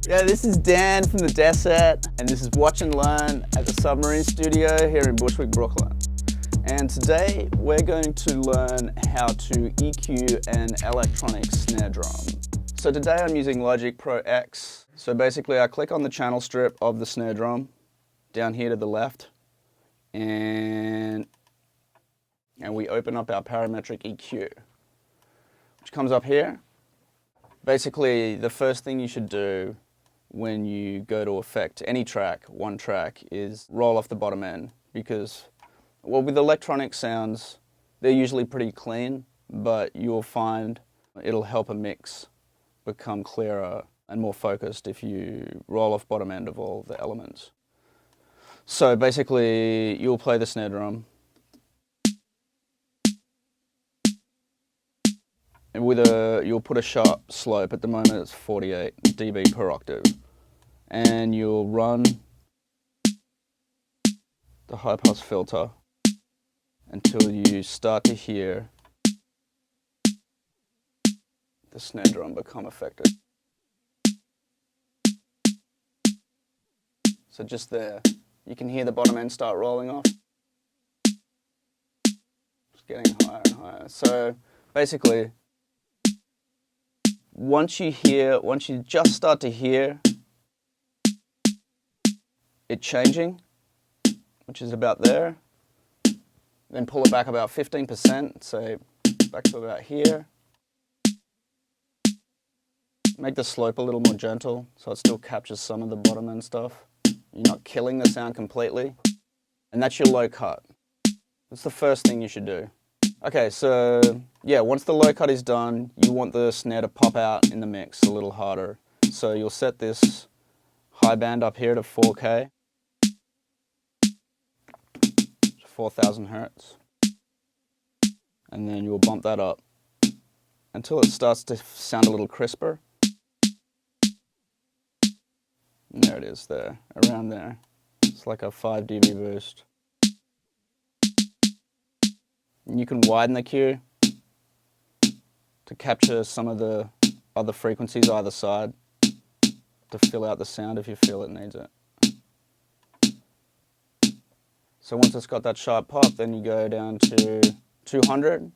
Yeah, this is Dan from the Desert, and this is Watch and Learn at the Submarine Studio here in Bushwick, Brooklyn. And today we're going to learn how to EQ an electronic snare drum. So today I'm using Logic Pro X. So basically I click on the channel strip of the snare drum down here to the left, and we open up our parametric EQ, which comes up here. Basically, the first thing you should do when you go to affect any track, one track, is roll off the bottom end, because, well, with electronic sounds, they're usually pretty clean, but you'll find it'll help a mix become clearer and more focused if you roll off bottom end of all the elements. So basically, you'll play the snare drum, and you'll put a sharp slope. At the moment it's 48 dB per octave, and you'll run the high pass filter until you start to hear the snare drum become affected. So just there, you can hear the bottom end start rolling off. It's getting higher and higher. So basically, once you just start to hear it changing, which is about there, then pull it back about 15%, say back to about here. Make the slope a little more gentle so it still captures some of the bottom end stuff. You're not killing the sound completely. And that's your low cut. That's the first thing you should do. Okay, so yeah, once the low cut is done, you want the snare to pop out in the mix a little harder. So you'll set this high band up here to 4K, 4,000 hertz, and then you'll bump that up until it starts to sound a little crisper. And there it is there, around there. It's like a 5 dB boost. And you can widen the cue to capture some of the other frequencies either side to fill out the sound if you feel it needs it. So once it's got that sharp pop, then you go down to 200,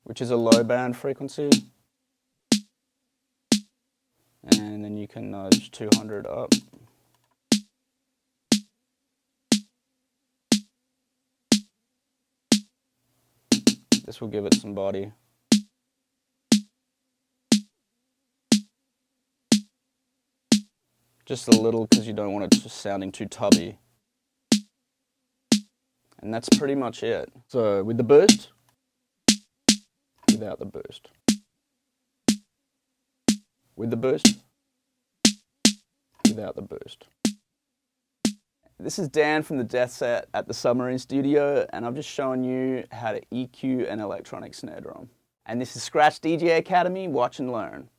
which is a low band frequency. And then you can nudge 200 up. This will give it some body. Just a little, because you don't want it sounding too tubby. And that's pretty much it. So with the boost, without the boost. With the boost, without the boost. This is Dan from the Desert at the Submarine Studio, and I'm just showing you how to EQ an electronic snare drum. And this is Scratch DJ Academy, Watch and Learn.